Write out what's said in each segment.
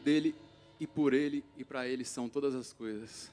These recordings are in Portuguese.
dele e por ele e para ele são todas as coisas.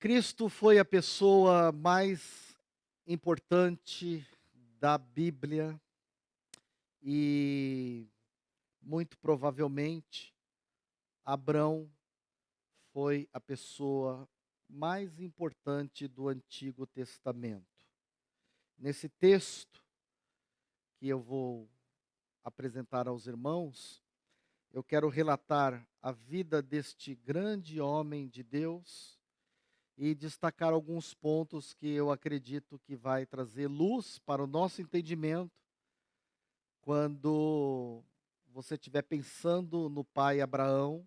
Cristo foi a pessoa mais importante da Bíblia e, muito provavelmente, Abrão foi a pessoa mais importante do Antigo Testamento. Nesse texto que eu vou apresentar aos irmãos, eu quero relatar a vida deste grande homem de Deus e destacar alguns pontos que eu acredito que vai trazer luz para o nosso entendimento quando você estiver pensando no pai Abraão.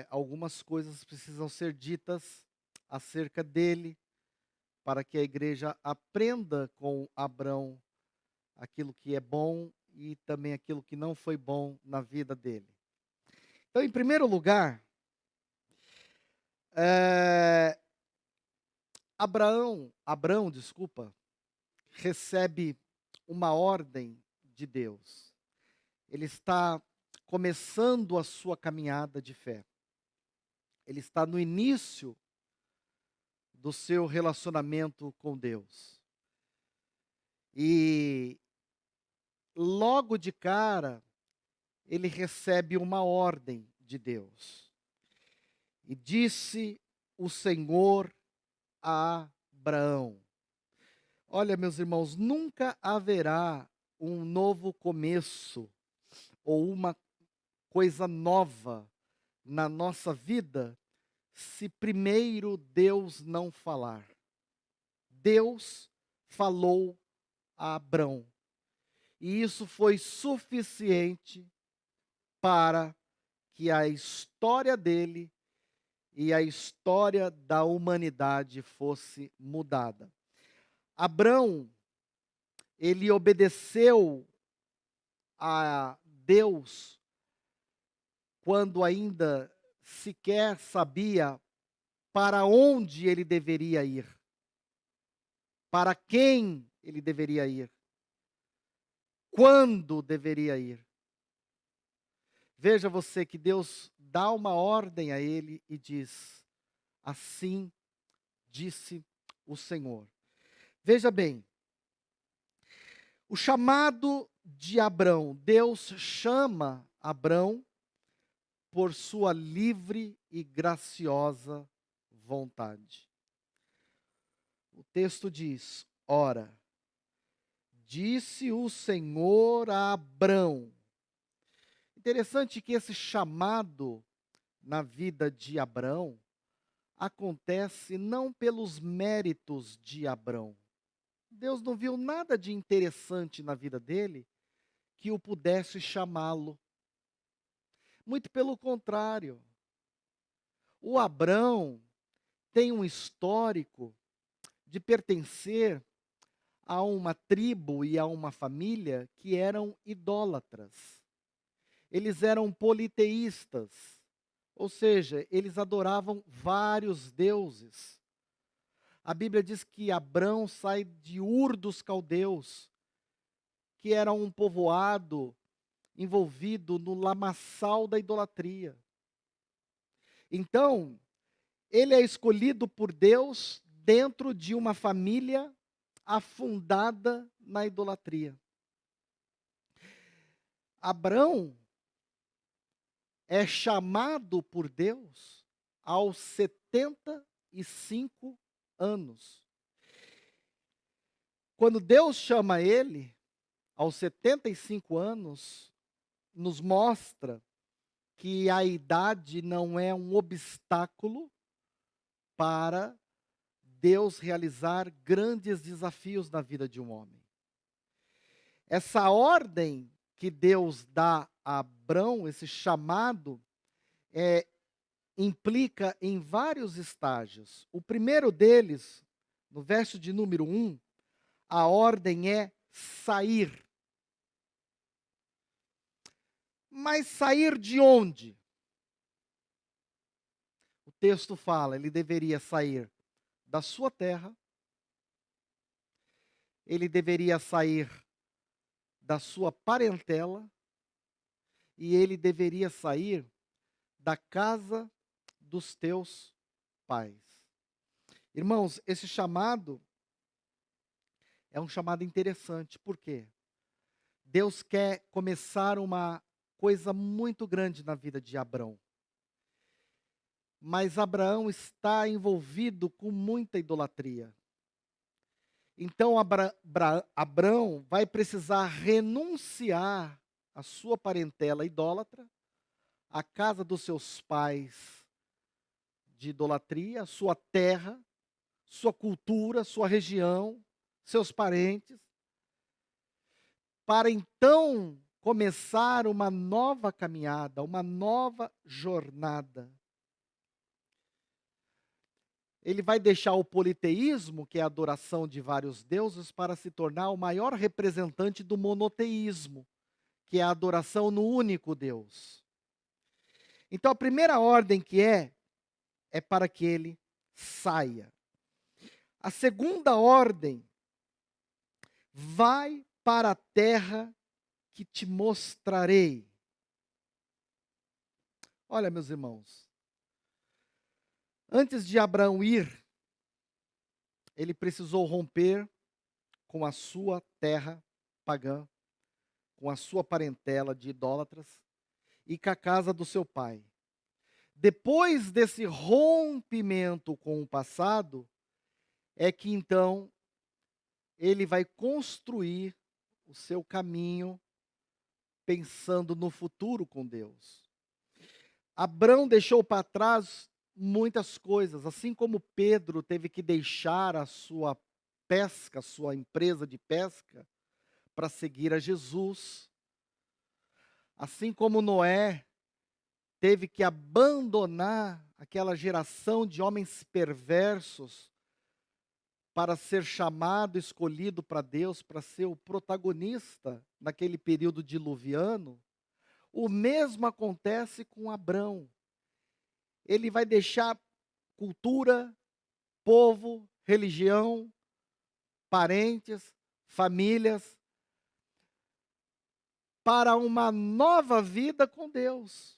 Algumas coisas precisam ser ditas acerca dele para que a igreja aprenda com Abrão aquilo que é bom e também aquilo que não foi bom na vida dele. Então, em primeiro lugar, eh, Abrão, desculpa, recebe uma ordem de Deus. Ele está começando a sua caminhada de fé. Ele está no início do seu relacionamento com Deus. E logo de cara, ele recebe uma ordem de Deus. E disse o Senhor a Abraão. Olha, meus irmãos, nunca haverá um novo começo ou uma coisa nova na nossa vida se primeiro Deus não falar. Deus falou a Abrão. E isso foi suficiente para que a história dele e a história da humanidade fosse mudada. Abrão, ele obedeceu a Deus quando ainda sequer sabia para onde ele deveria ir, para quem ele deveria ir, quando deveria ir. Veja você que Deus dá uma ordem a ele e diz: assim disse o Senhor. Veja bem, o chamado de Abrão, Deus chama Abrão por sua livre e graciosa vontade. O texto diz: ora, disse o Senhor a Abrão. Interessante que esse chamado na vida de Abrão acontece não pelos méritos de Abrão. Deus não viu nada de interessante na vida dele que o pudesse chamá-lo. Muito pelo contrário. O Abrão tem um histórico de pertencer a uma tribo e a uma família que eram idólatras. Eles eram politeístas, ou seja, eles adoravam vários deuses. A Bíblia diz que Abrão sai de Ur dos Caldeus, que era um povoado envolvido no lamaçal da idolatria. Então, ele é escolhido por Deus dentro de uma família afundada na idolatria. Abrão é chamado por Deus aos 75 anos. Quando Deus chama ele, aos 75 anos, nos mostra que a idade não é um obstáculo para Deus realizar grandes desafios na vida de um homem. Essa ordem que Deus dá a Abrão, esse chamado, implica em vários estágios. O primeiro deles, no verso de número 1, a ordem é sair. Mas sair de onde? O texto fala, ele deveria sair da sua terra, ele deveria sair da sua parentela, e ele deveria sair da casa dos teus pais. Irmãos, esse chamado é um chamado interessante. Por quê? Deus quer começar uma coisa muito grande na vida de Abrão. Mas Abraão está envolvido com muita idolatria. Então Abrão vai precisar renunciar à sua parentela idólatra, à casa dos seus pais de idolatria, sua terra, sua cultura, sua região, seus parentes, para então começar uma nova caminhada, uma nova jornada. Ele vai deixar o politeísmo, que é a adoração de vários deuses, para se tornar o maior representante do monoteísmo, que é a adoração no único Deus. Então a primeira ordem que é para que ele saia. A segunda ordem, vai para a terra que te mostrarei. Olha, meus irmãos, antes de Abraão ir, ele precisou romper com a sua terra pagã, com a sua parentela de idólatras e com a casa do seu pai. Depois desse rompimento com o passado, é que então ele vai construir o seu caminho pensando no futuro com Deus. Abrão deixou para trás muitas coisas, assim como Pedro teve que deixar a sua pesca, a sua empresa de pesca, para seguir a Jesus. Assim como Noé teve que abandonar aquela geração de homens perversos para ser chamado, escolhido para Deus, para ser o protagonista naquele período diluviano, o mesmo acontece com Abrão. Ele vai deixar cultura, povo, religião, parentes, famílias, para uma nova vida com Deus.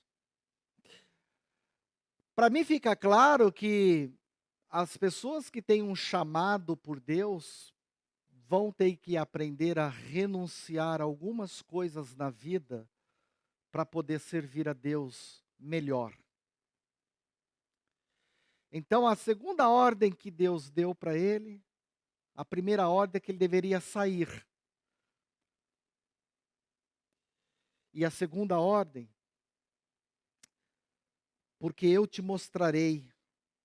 Para mim fica claro que as pessoas que têm um chamado por Deus vão ter que aprender a renunciar a algumas coisas na vida para poder servir a Deus melhor. Então, a segunda ordem que Deus deu para ele, a primeira ordem é que ele deveria sair. E a segunda ordem, porque eu te mostrarei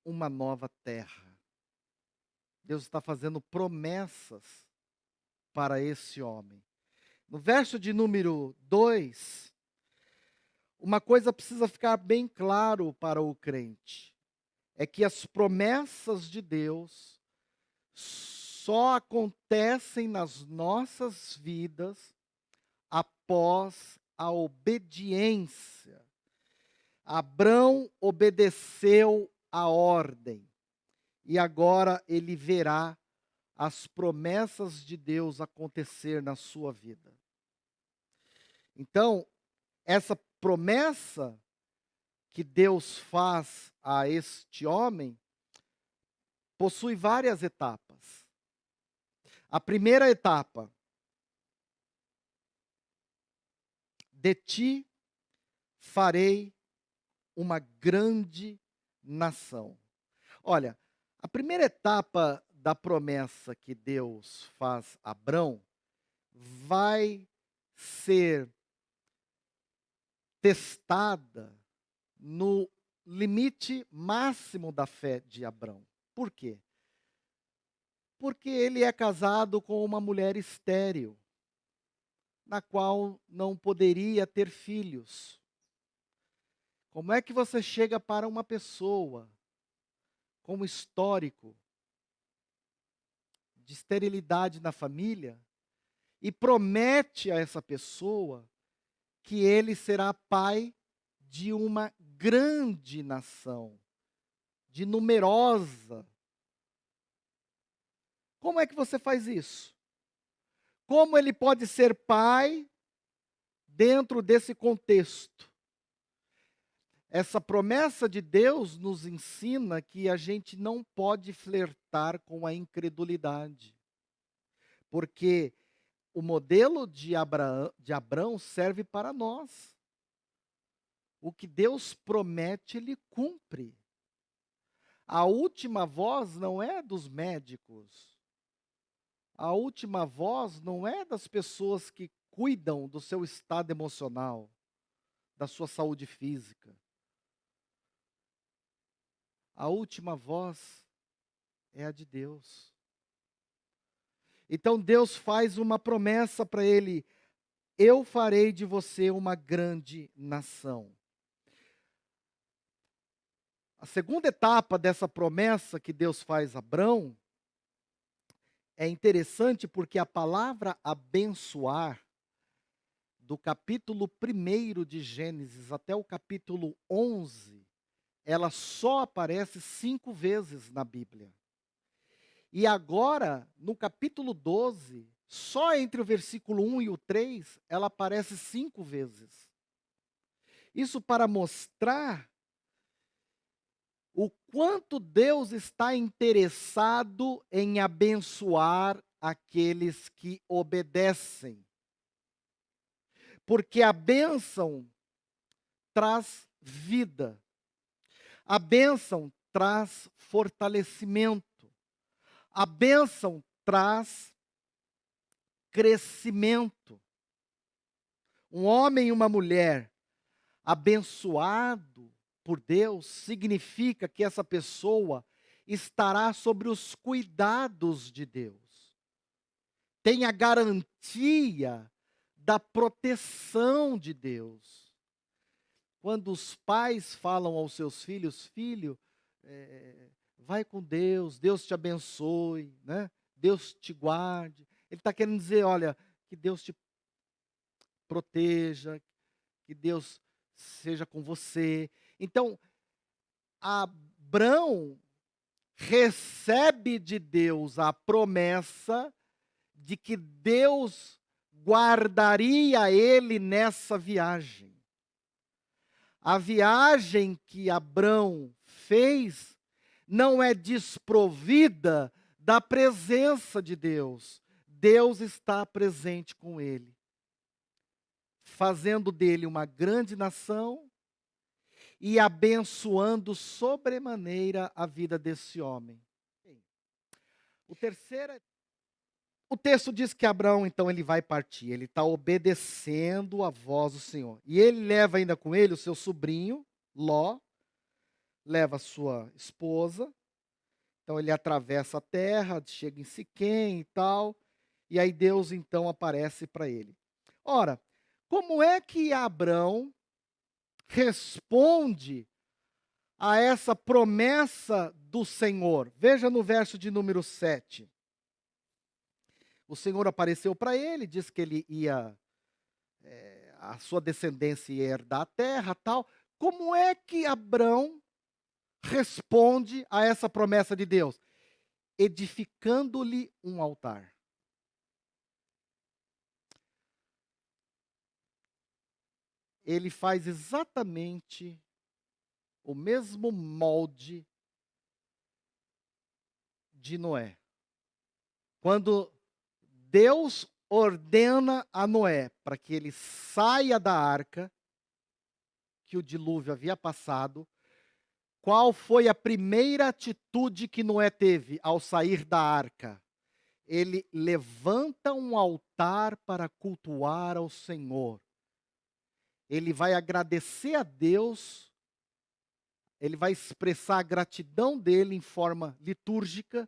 uma nova terra. Deus está fazendo promessas para esse homem. No verso de número 2, uma coisa precisa ficar bem claro para o crente. É que as promessas de Deus só acontecem nas nossas vidas após a obediência. Abrão obedeceu a ordem e agora ele verá as promessas de Deus acontecer na sua vida. Então, essa promessa que Deus faz a este homem possui várias etapas. A primeira etapa, de ti farei uma grande nação. Olha, a primeira etapa da promessa que Deus faz a Abrão vai ser testada no limite máximo da fé de Abrão. Por quê? Porque ele é casado com uma mulher estéril, na qual não poderia ter filhos. Como é que você chega para uma pessoa com um histórico de esterilidade na família e promete a essa pessoa que ele será pai de uma grande nação, de numerosa? Como é que você faz isso? Como ele pode ser pai dentro desse contexto? Essa promessa de Deus nos ensina que a gente não pode flertar com a incredulidade, porque o modelo de Abraão serve para nós. O que Deus promete, Ele cumpre. A última voz não é dos médicos. A última voz não é das pessoas que cuidam do seu estado emocional, da sua saúde física. A última voz é a de Deus. Então Deus faz uma promessa para ele: eu farei de você uma grande nação. A segunda etapa dessa promessa que Deus faz a Abrão é interessante porque a palavra abençoar, do capítulo 1 de Gênesis até o capítulo 11, ela só aparece 5 vezes na Bíblia. E agora, no capítulo 12, só entre o versículo 1 e o 3, ela aparece 5 vezes. Isso para mostrar o quanto Deus está interessado em abençoar aqueles que obedecem. Porque a bênção traz vida. A bênção traz fortalecimento. A bênção traz crescimento. Um homem e uma mulher abençoado por Deus significa que essa pessoa estará sobre os cuidados de Deus. Tem a garantia da proteção de Deus. Quando os pais falam aos seus filhos: filho, vai com Deus, Deus te abençoe, né? Deus te guarde. Ele está querendo dizer: olha, que Deus te proteja, que Deus seja com você. Então, Abrão recebe de Deus a promessa de que Deus guardaria ele nessa viagem. A viagem que Abrão fez não é desprovida da presença de Deus. Deus está presente com ele, fazendo dele uma grande nação e abençoando sobremaneira a vida desse homem. O texto diz que Abraão, então, ele vai partir, ele está obedecendo a voz do Senhor. E ele leva ainda com ele o seu sobrinho, Ló, leva a sua esposa. Então ele atravessa a terra, chega em Siquém e tal, e aí Deus então aparece para ele. Ora, como é que Abrão responde a essa promessa do Senhor? Veja no verso de número 7. O Senhor apareceu para ele, disse que ele ia, a sua descendência ia herdar a terra, tal. Como é que Abrão responde a essa promessa de Deus? Edificando-lhe um altar. Ele faz exatamente o mesmo molde de Noé. Quando Deus ordena a Noé para que ele saia da arca, que o dilúvio havia passado, qual foi a primeira atitude que Noé teve ao sair da arca? Ele levanta um altar para cultuar ao Senhor. Ele vai agradecer a Deus, ele vai expressar a gratidão dele em forma litúrgica,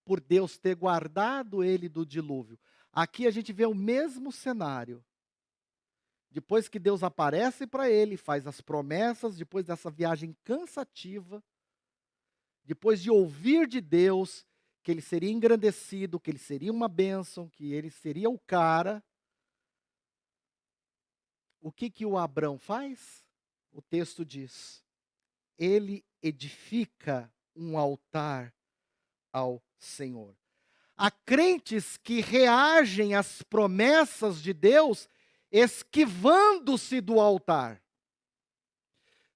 por Deus ter guardado ele do dilúvio. Aqui a gente vê o mesmo cenário. Depois que Deus aparece para ele, faz as promessas, depois dessa viagem cansativa, depois de ouvir de Deus que ele seria engrandecido, que ele seria uma bênção, que ele seria o cara, o que o Abrão faz? O texto diz: ele edifica um altar ao Senhor. Há crentes que reagem às promessas de Deus esquivando-se do altar.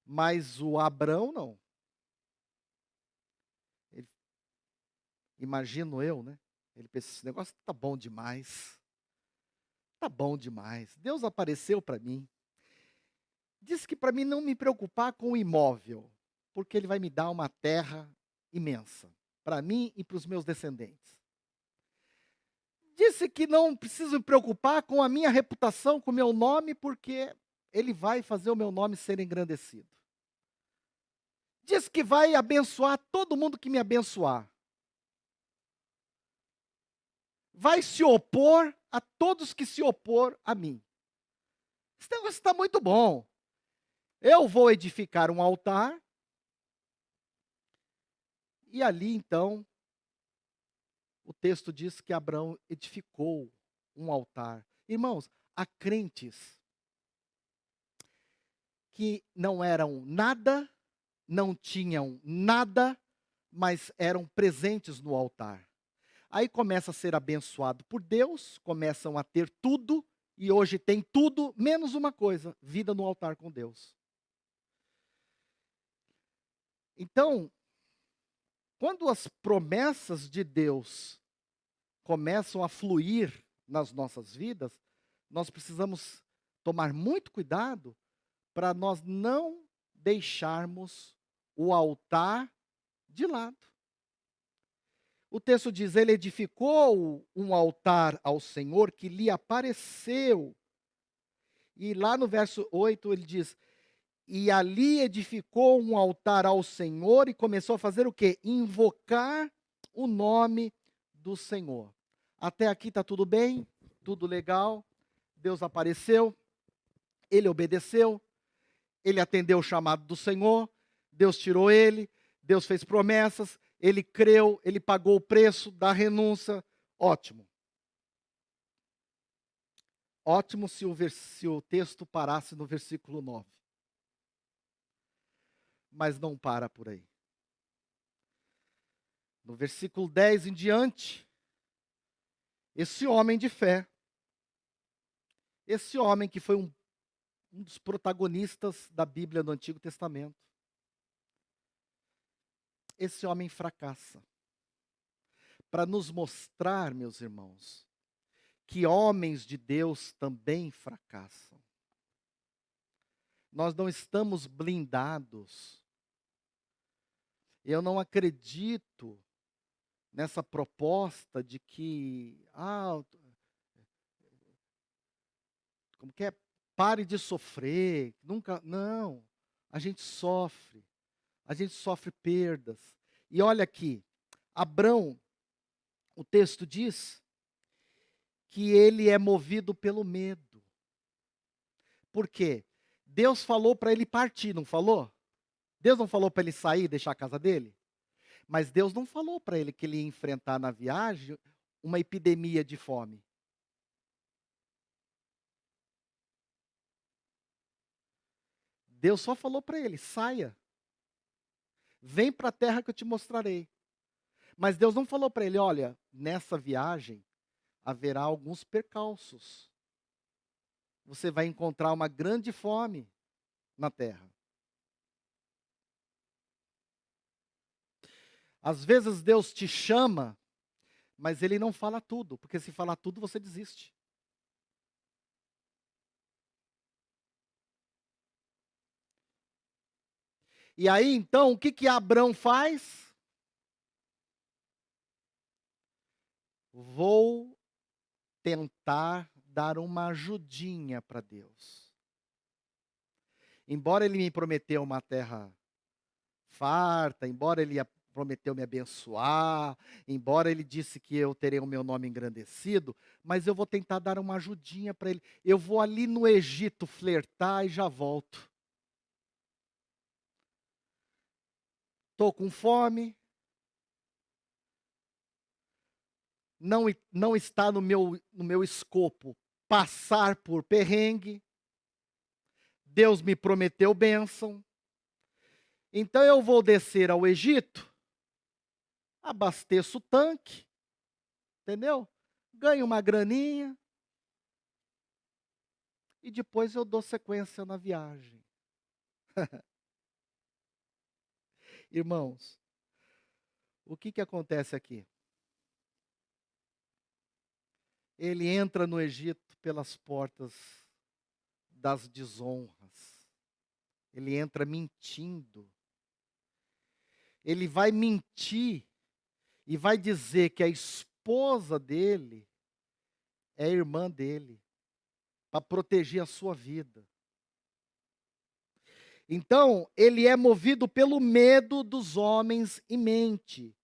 Mas o Abrão não. Ele, imagino eu, né? Ele pensa, esse negócio tá bom demais. Tá bom demais. Deus apareceu para mim. Disse que para mim não me preocupar com o imóvel, porque ele vai me dar uma terra imensa, para mim e para os meus descendentes. Disse que não preciso me preocupar com a minha reputação, com o meu nome, porque ele vai fazer o meu nome ser engrandecido. Diz que vai abençoar todo mundo que me abençoar. Vai se opor a todos que se opor a mim. Esse negócio está muito bom. Eu vou edificar um altar. E ali, então, o texto diz que Abraão edificou um altar. Irmãos, há crentes que não eram nada, não tinham nada, mas eram presentes no altar. Aí começa a ser abençoado por Deus, começam a ter tudo, e hoje tem tudo, menos uma coisa: vida no altar com Deus. Então, quando as promessas de Deus começam a fluir nas nossas vidas, nós precisamos tomar muito cuidado para nós não deixarmos o altar de lado. O texto diz: ele edificou um altar ao Senhor que lhe apareceu. E lá no verso 8 ele diz: e ali edificou um altar ao Senhor e começou a fazer o quê? Invocar o nome do Senhor. Até aqui está tudo bem, tudo legal. Deus apareceu, ele obedeceu, ele atendeu o chamado do Senhor, Deus tirou ele, Deus fez promessas, ele creu, ele pagou o preço da renúncia. Ótimo. Ótimo se o texto parasse no versículo 9. Mas não para por aí. No versículo 10 em diante, esse homem de fé, esse homem que foi um dos protagonistas da Bíblia do Antigo Testamento, esse homem fracassa. Para nos mostrar, meus irmãos, que homens de Deus também fracassam. Nós não estamos blindados. Eu não acredito nessa proposta de que, como que é? Pare de sofrer, nunca, não. A gente sofre perdas. E olha aqui, Abrão, o texto diz que ele é movido pelo medo. Por quê? Deus falou para ele partir, não falou? Deus não falou para ele sair, deixar a casa dele? Mas Deus não falou para ele que ele ia enfrentar na viagem uma epidemia de fome. Deus só falou para ele: saia. Vem para a terra que eu te mostrarei. Mas Deus não falou para ele: olha, nessa viagem haverá alguns percalços. Você vai encontrar uma grande fome na terra. Às vezes Deus te chama, mas Ele não fala tudo, porque se falar tudo você desiste. E aí então, o que Abrão faz? Vou tentar dar uma ajudinha para Deus. Embora Ele me prometeu uma terra farta, embora Ele prometeu me abençoar, embora Ele disse que eu terei o meu nome engrandecido, mas eu vou tentar dar uma ajudinha para Ele. Eu vou ali no Egito flertar e já volto. Estou com fome. Não está no meu escopo passar por perrengue. Deus me prometeu bênção. Então eu vou descer ao Egito, abasteço o tanque, entendeu? Ganho uma graninha e depois eu dou sequência na viagem. Irmãos, o que acontece aqui? Ele entra no Egito pelas portas das desonras. Ele entra mentindo. Ele vai mentir e vai dizer que a esposa dele é irmã dele, para proteger a sua vida. Então, ele é movido pelo medo dos homens e mente.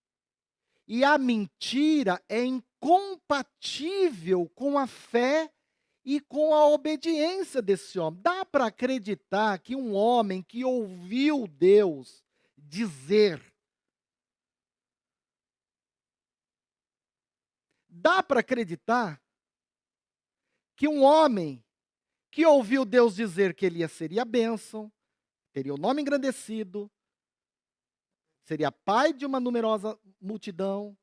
E a mentira é incompatível com a fé e com a obediência desse homem. Dá para acreditar que um homem que ouviu Deus dizer, dá para acreditar que um homem que ouviu Deus dizer que ele seria bênção, teria o nome engrandecido, seria pai de uma numerosa multidão,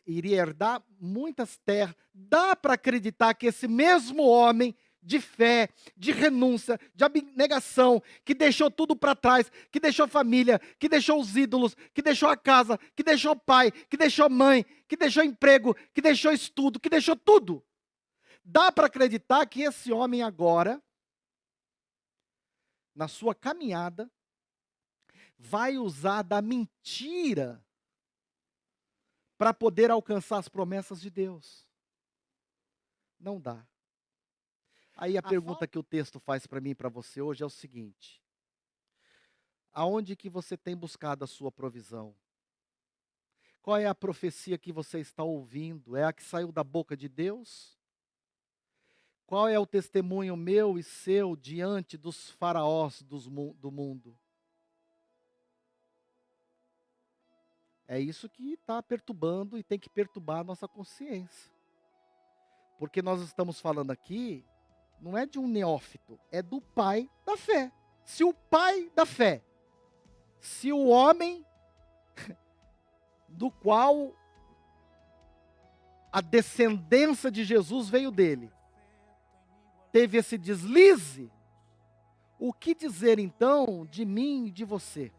iria herdar muitas terras. Dá para acreditar que esse mesmo homem de fé, de renúncia, de abnegação, que deixou tudo para trás, que deixou família, que deixou os ídolos, que deixou a casa, que deixou pai, que deixou mãe, que deixou emprego, que deixou estudo, que deixou tudo. Dá para acreditar que esse homem agora, na sua caminhada, vai usar da mentira para poder alcançar as promessas de Deus. Não dá. Aí a pergunta que o texto faz para mim e para você hoje é o seguinte: aonde que você tem buscado a sua provisão? Qual é a profecia que você está ouvindo? É a que saiu da boca de Deus? Qual é o testemunho meu e seu diante dos faraós do mundo? É isso que está perturbando e tem que perturbar a nossa consciência. Porque nós estamos falando aqui, não é de um neófito, é do pai da fé. Se o pai da fé, se o homem do qual a descendência de Jesus veio dele, teve esse deslize, o que dizer então de mim e de você?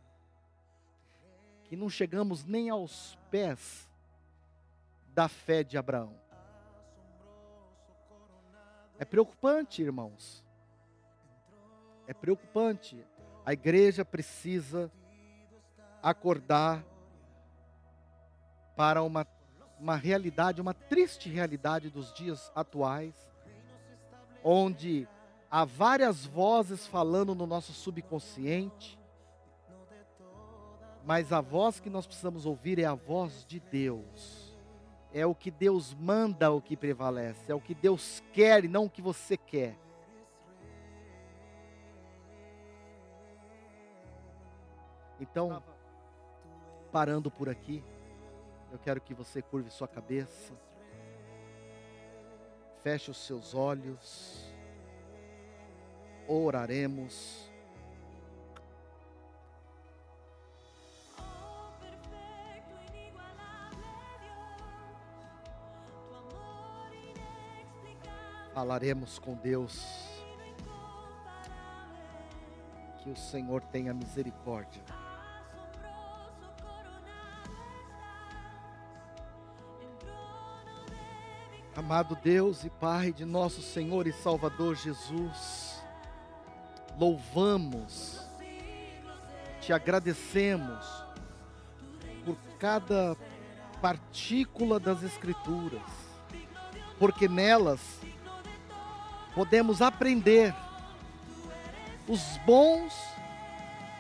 Que não chegamos nem aos pés da fé de Abraão. É preocupante, irmãos. É preocupante. A igreja precisa acordar para uma realidade, uma triste realidade dos dias atuais, onde há várias vozes falando no nosso subconsciente, mas a voz que nós precisamos ouvir é a voz de Deus. É o que Deus manda, o que prevalece. É o que Deus quer e não o que você quer. Então, parando por aqui, eu quero que você curve sua cabeça, feche os seus olhos, oraremos. Falaremos com Deus. Que o Senhor tenha misericórdia. Amado Deus e Pai de nosso Senhor e Salvador Jesus, louvamos, te agradecemos por cada partícula das Escrituras, porque nelas podemos aprender os bons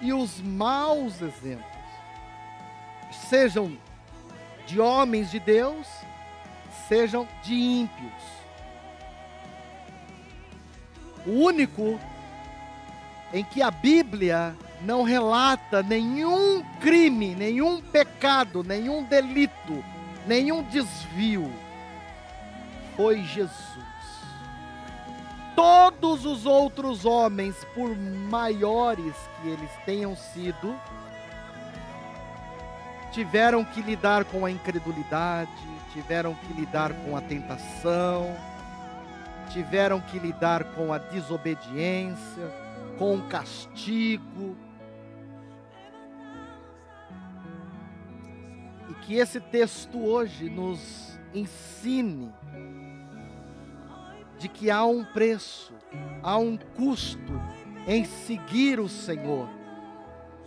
e os maus exemplos, sejam de homens de Deus, sejam de ímpios. O único em que a Bíblia não relata nenhum crime, nenhum pecado, nenhum delito, nenhum desvio, foi Jesus. Todos os outros homens, por maiores que eles tenham sido, tiveram que lidar com a incredulidade, tiveram que lidar com a tentação, tiveram que lidar com a desobediência, com o castigo. que esse texto hoje nos ensine de que há um preço, há um custo em seguir o Senhor.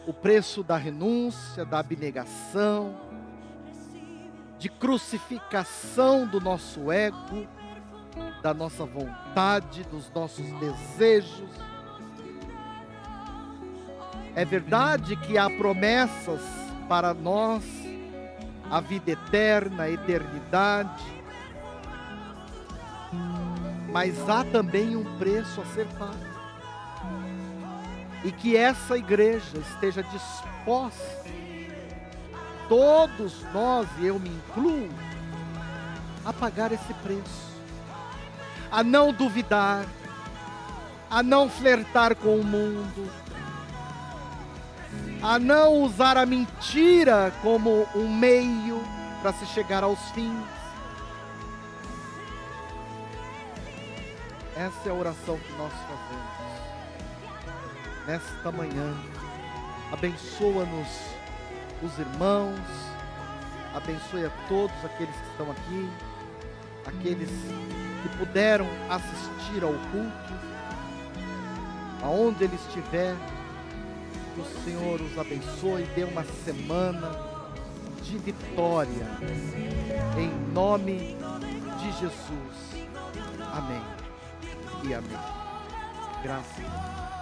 O preço da renúncia, da abnegação, de crucificação do nosso ego, da nossa vontade, dos nossos desejos. É verdade que há promessas para nós, a vida eterna, a eternidade, mas há também um preço a ser pago. E que essa igreja esteja disposta, todos nós, e eu me incluo, a pagar esse preço, a não duvidar, a não flertar com o mundo, a não usar a mentira como um meio para se chegar aos fins. Essa é a oração que nós fazemos nesta manhã. Abençoa-nos os irmãos, abençoe a todos aqueles que estão aqui, aqueles que puderam assistir ao culto, aonde ele estiver. Que o Senhor os abençoe e dê uma semana de vitória, em nome de Jesus. Amém e amém. Graças a Deus.